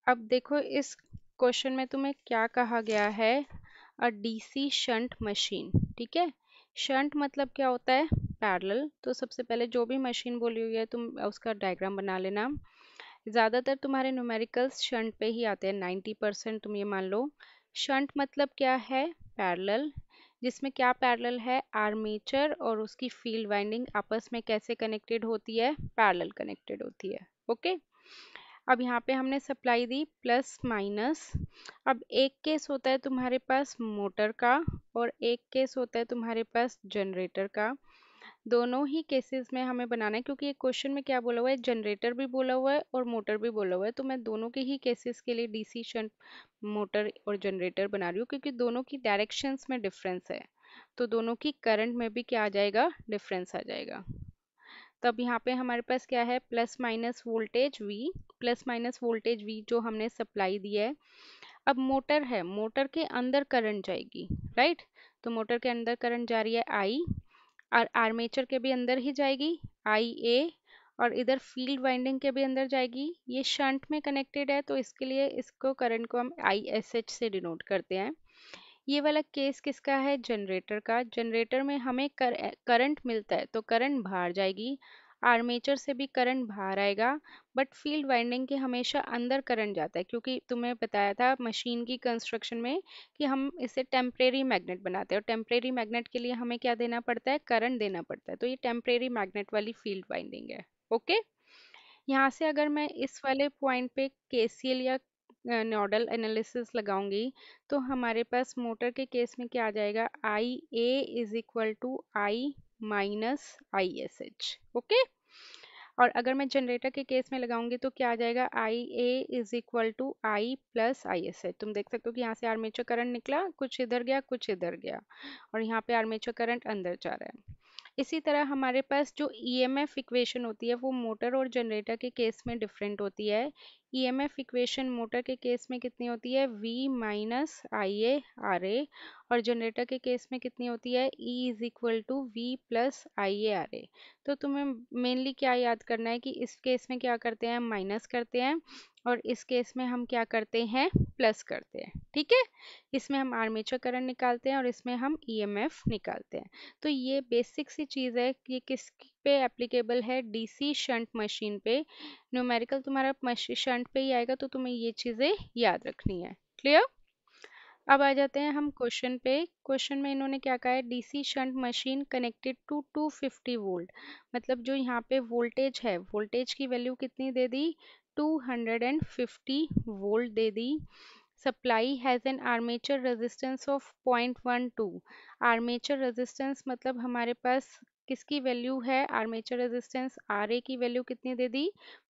अब देखो इस क्वेश्चन में तुम्हें क्या कहा गया है, अ डीसी शंट मशीन। ठीक है, शंट मतलब क्या होता है, पैरेलल। तो सबसे पहले जो भी मशीन बोली हुई है तुम उसका डायग्राम बना लेना। ज़्यादातर तुम्हारे न्यूमेरिकल्स शंट पे ही आते हैं, 90% तुम ये मान लो। शंट मतलब क्या है, पैरेलल, जिसमें क्या पैरेलल है, आर्मेचर और उसकी फील्ड वाइंडिंग आपस में कैसे कनेक्टेड होती है, पैरेलल कनेक्टेड होती है। ओके, अब यहाँ पे हमने सप्लाई दी प्लस माइनस। अब एक केस होता है तुम्हारे पास मोटर का और एक केस होता है तुम्हारे पास जनरेटर का। दोनों ही केसेस में हमें बनाना है, क्योंकि एक क्वेश्चन में क्या बोला हुआ है, जनरेटर भी बोला हुआ है और मोटर भी बोला हुआ है। तो मैं दोनों के ही केसेस के लिए डीसी शंट मोटर और जनरेटर बना रही हूँ, क्योंकि दोनों की डायरेक्शंस में डिफरेंस है। तो दोनों की करंट में भी क्या आ जाएगा, डिफरेंस आ जाएगा। तब यहाँ पे हमारे पास क्या है, plus minus voltage V, plus minus voltage V जो हमने सप्लाई दी है। अब मोटर है, मोटर के अंदर करंट जाएगी, राइट। तो मोटर के अंदर करंट जा रही है I, और आर्मेचर के भी अंदर ही जाएगी IA, और इधर फील्ड वाइंडिंग के भी अंदर जाएगी। ये शंट में कनेक्टेड है तो इसके लिए इसको करंट को हम ISH से डिनोट करते हैं। ये वाला केस किसका है, जनरेटर का। जनरेटर में हमें करंट मिलता है तो करंट बाहर जाएगी, आर्मेचर से भी करंट बाहर आएगा। बट फील्ड वाइंडिंग के हमेशा अंदर करंट जाता है, क्योंकि तुम्हें बताया था मशीन की कंस्ट्रक्शन में कि हम इसे टेम्परेरी मैग्नेट बनाते हैं, और टेम्परेरी मैग्नेट के लिए हमें क्या देना पड़ता है, करंट देना पड़ता है। तो ये टेम्परेरी मैग्नेट वाली फील्ड वाइंडिंग है। ओके, यहाँ से अगर मैं इस वाले पॉइंट पे केसीएल या नोडल एनालिसिस लगाऊंगी, तो हमारे पास मोटर के केस में क्या आ जाएगा, I A is equal to I minus I S H. Okay, और अगर मैं जनरेटर के केस में लगाऊंगी तो क्या आ जाएगा, I A is equal to I plus I S H. तुम देख सकते हो कि यहाँ से आर्मेचर करंट निकला, कुछ इधर गया कुछ इधर गया, और यहाँ पे आर्मेचर करंट अंदर जा रहा है। इसी तरह हमारे पास जो ईएमएफ इक्वेशन होती है वो मोटर और जनरेटर के केस में डिफरेंट होती है। ईएमएफ इक्वेशन मोटर के केस में कितनी होती है, V minus I A R A, और जनरेटर के केस में कितनी होती है, E is equal to V plus I A R A. तो तुम्हें मेनली क्या याद करना है कि इस केस में क्या करते हैं, माइनस करते हैं, और इस केस में हम क्या करते हैं, प्लस करते हैं। ठीक है, इसमें हम आर्मेचर करंट निकालते हैं और इसमें हम ईएमएफ निकालते हैं। तो ये बेसिक सी चीज़ है कि ये किस पे एप्लीकेबल है, डीसी शंट मशीन पे। न्यूमेरिकल तुम्हारा शंट पे ही आएगा, तो तुम्हें ये चीज़ें याद रखनी है। क्लियर। अब आ जाते हैं हम क्वेश्चन पे। क्वेश्चन में इन्होंने क्या कहा है, DC shunt machine connected to 250 volt. मतलब जो यहाँ पे वोल्टेज है, वोल्टेज की वैल्यू कितनी दे दी, 250 volt they the. Supply has an armature resistance of 0.12। Armature resistance मतलब हमारे पास किसकी वैल्यू है, आर्मेचर रेजिस्टेंस आर ए की वैल्यू कितनी दे दी,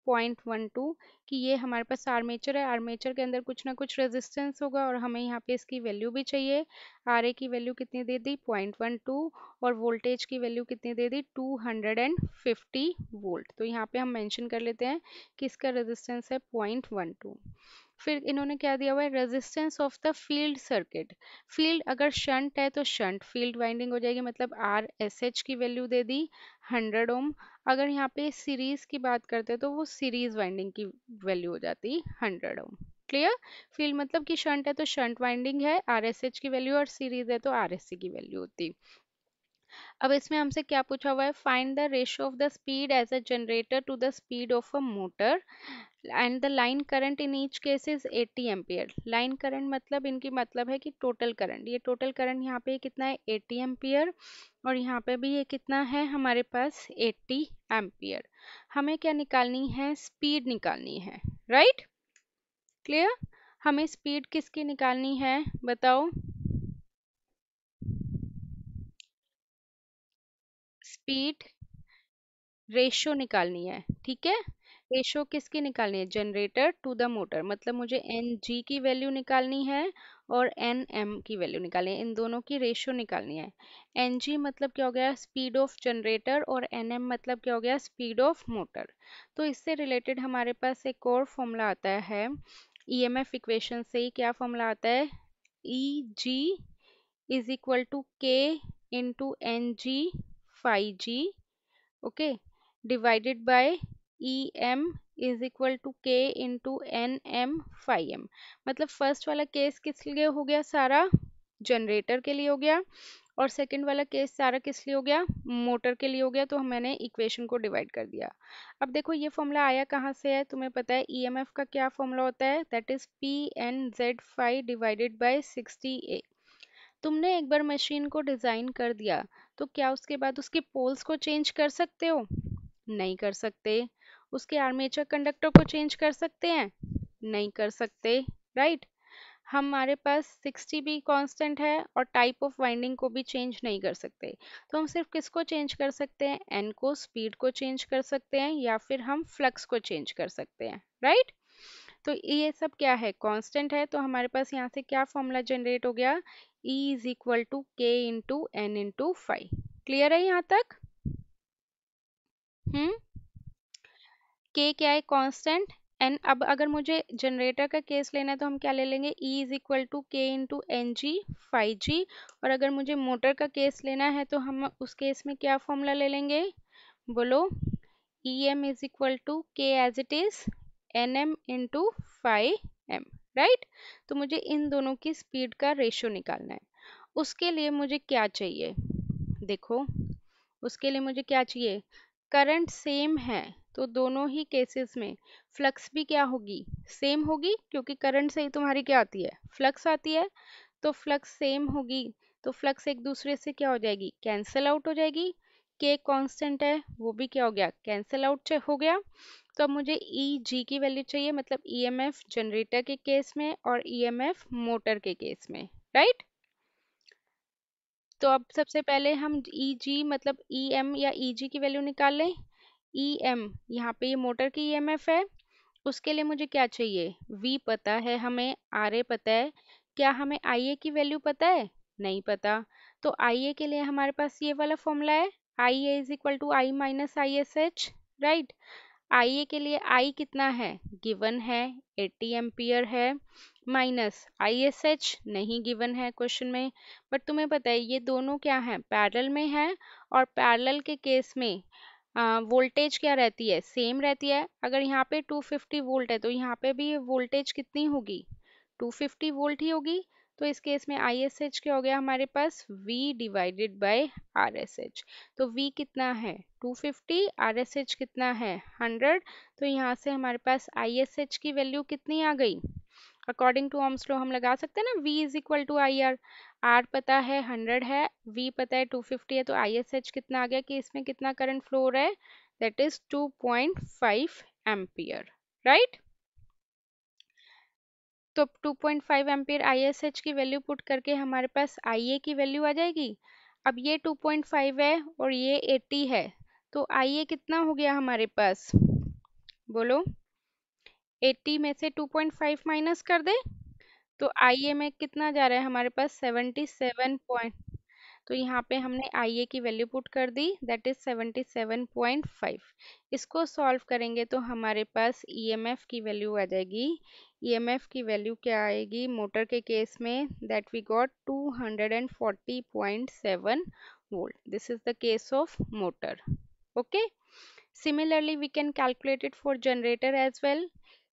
0.12। कि ये हमारे पास आर्मेचर है, आर्मेचर के अंदर कुछ ना कुछ रेजिस्टेंस होगा और हमें यहाँ पे इसकी वैल्यू भी चाहिए। आर ए की वैल्यू कितनी दे दी, 0.12, और वोल्टेज की वैल्यू कितनी दे दी, 250 वोल्ट। तो यहाँ पे हम मेंशन कर लेते हैं कि इसका रेजिस्टेंस है 0.12। फिर इन्होंने क्या दिया हुआ है, resistance of the field circuit. Field अगर शंट है तो शंट फील्ड वाइंडिंग हो जाएगी, मतलब आर एस एच की वैल्यू दे दी 100 ओम। अगर यहाँ पे सीरीज की बात करते हैं तो वो सीरीज वाइंडिंग की वैल्यू हो जाती 100 ओम। क्लियर। फील्ड मतलब कि शंट है तो शंट वाइंडिंग है, आर एस एच की वैल्यू, और सीरीज है तो आर एस सी की वैल्यू होती। अब इसमें हमसे क्या पूछा हुआ है, find the ratio of the speed as a generator to the speed of a motor, and the line current in each case is 80 ampere. Line current मतलब इनकी मतलब है कि टोटल करंट, ये टोटल करंट यहाँ पे कितना है, 80 एम्पियर, और यहाँ पे भी ये कितना है हमारे पास, 80 एम्पियर। हमें क्या निकालनी है, स्पीड निकालनी है, राइट। क्लियर। हमें स्पीड किसकी निकालनी है, बताओ। स्पीड रेशो निकालनी है, ठीक है। रेशो किसकी निकालनी है, जनरेटर टू द मोटर, मतलब मुझे एन जी की वैल्यू निकालनी है और एन एम की वैल्यू निकालनी है, इन दोनों की रेशो निकालनी है। एन जी मतलब क्या हो गया, स्पीड ऑफ जनरेटर, और एन एम मतलब क्या हो गया, स्पीड ऑफ मोटर। तो इससे रिलेटेड हमारे पास एक और फॉर्मूला आता है, ईएमएफ इक्वेशन से ही क्या फॉर्मूला आता है, E G is equal to K into N G phi G, okay, divided by E M is equal to K into N M phi M. मतलब फर्स्ट वाला केस किस लिए हो गया, सारा जनरेटर के लिए हो गया, और सेकंड वाला केस सारा किस लिए हो गया, मोटर के लिए हो गया। तो मैंने इक्वेशन को डिवाइड कर दिया। अब देखो ये फॉर्मूला आया कहाँ से है, तुम्हें पता है ईएमएफ का क्या फॉर्मूला होता है, that is P N Z five divided by 60 A. तुमने एक बार मशीन को डिजाइन कर दिया तो क्या उसके बाद उसके पोल्स को चेंज कर सकते हो, नहीं कर सकते। उसके आर्मेचर कंडक्टर को चेंज कर सकते हैं, नहीं कर सकते, राइट। हमारे पास 60 भी कांस्टेंट है और टाइप ऑफ वाइंडिंग को भी चेंज नहीं कर सकते। तो हम सिर्फ किसको चेंज कर सकते हैं, एन को, स्पीड को चेंज कर सकते हैं, या फिर हम फ्लक्स को चेंज कर सकते हैं, राइट। तो ये सब क्या है, कांस्टेंट है। तो हमारे पास यहाँ से क्या फॉर्मूला जनरेट हो गया, E is equal to K into N into five. Clear है यहाँ तक? हम्म। के क्या है, कांस्टेंट। एन, अब अगर मुझे जनरेटर का केस लेना है तो हम क्या ले लेंगे, E is equal to K into N G five G. और अगर मुझे मोटर का केस लेना है तो हम उस केस में क्या फॉर्मूला ले लेंगे, बोलो। E M is equal to K as it is N M into phi M, right. तो मुझे इन दोनों की स्पीड का रेशियो निकालना है। उसके लिए मुझे क्या चाहिए, देखो, उसके लिए मुझे क्या चाहिए, करंट सेम है तो दोनों ही केसेस में फ्लक्स भी क्या होगी, सेम होगी, क्योंकि करंट से ही तुम्हारी क्या आती है, फ्लक्स आती है। तो फ्लक्स सेम होगी तो फ्लक्स एक दूसरे से क्या हो जाएगी, कैंसिल आउट हो जाएगी। के कांस्टेंट है वो भी क्या हो गया, कैंसिल आउट हो गया। तो अब मुझे ई जी की वैल्यू चाहिए, मतलब ईएमएफ जनरेटर के केस में और ईएमएफ मोटर के केस में, राइट। तो अब सबसे पहले हम ई जी मतलब ई एम या ई जी की वैल्यू निकाल लें। ई एम, यहाँ पे ये मोटर की ईएमएफ है। उसके लिए मुझे क्या चाहिए, V पता है हमें, RA पता है। क्या हमें IA की वैल्यू पता है, नहीं पता। तो IA के लिए हमारे पास ये वाला फॉर्मूला है, IA is equal to I minus I S H, right. IA के लिए I कितना है, गिवन है 80 एम्पियर है, माइनस ISH नहीं गिवन है क्वेश्चन में। बट तुम्हें पता है ये दोनों क्या है, पैरेलल में है। और पैरेलल के केस में वोल्टेज क्या रहती है, सेम रहती है। अगर यहाँ पे 250 वोल्ट है तो यहाँ पे भी वोल्टेज कितनी होगी, 250 वोल्ट ही होगी। तो इस केस में ISH क्या हो गया हमारे पास, V डिवाइडेड बाय RSH। तो V कितना है 250, RSH कितना है 100। तो यहाँ से हमारे पास ISH की वैल्यू कितनी आ गई, अकॉर्डिंग टू ohms लॉ हम लगा सकते हैं ना, V is equal to I R. R पता है 100 है, V पता है 250 है, तो ISH कितना आ गया कि इसमें कितना करंट फ्लो हो रहा है, दैट इज 2.5 एम्पियर, राइट। तो 2.5 एम्पियर ISH की वैल्यू पुट करके हमारे पास IA की वैल्यू आ जाएगी। अब ये 2.5 है और ये 80 है, तो IA कितना हो गया हमारे पास, बोलो। 80 में से 2.5 माइनस कर दे तो IA में कितना जा रहा है हमारे पास, 77 पॉइंट। तो यहाँ पे हमने IA की वैल्यू पुट कर दी, दैट इज 77.5। इसको सॉल्व करेंगे तो हमारे पास EMF की वैल्यू आ जाएगी। EMF की वैल्यू क्या आएगी मोटर के केस में, that we got 240.7 volt. This is the case of motor, okay. Similarly, we can calculate it for generator as well.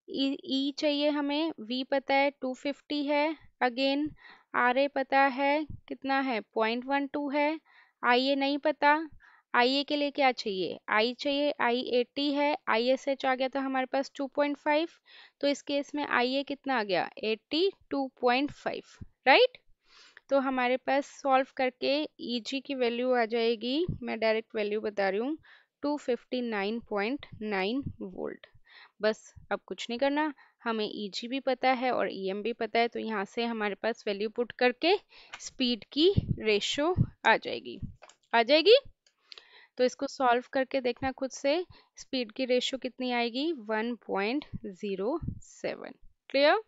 E चाहिए हमें, V पता है 250 है, अगेन RA पता है कितना है 0.12 है, IA नहीं पता। IA के लिए क्या चाहिए, I चाहिए, I 80 है, ISH आ गया था हमारे पास 2.5। तो इस केस में IA कितना आ गया 82.5, राइट। तो हमारे पास सॉल्व करके EG की वैल्यू आ जाएगी, मैं डायरेक्ट वैल्यू बता रही हूँ, 259.9 वोल्ट। बस अब कुछ नहीं करना, हमें EG भी पता है और EM भी पता है। तो यहाँ से हमारे पास वैल्यू पुट करके स्पीड की रेशो आ जाएगी, आ जाएगी। तो इसको सॉल्व करके देखना खुद से, स्पीड की रेशो कितनी आएगी 1.07। क्लियर?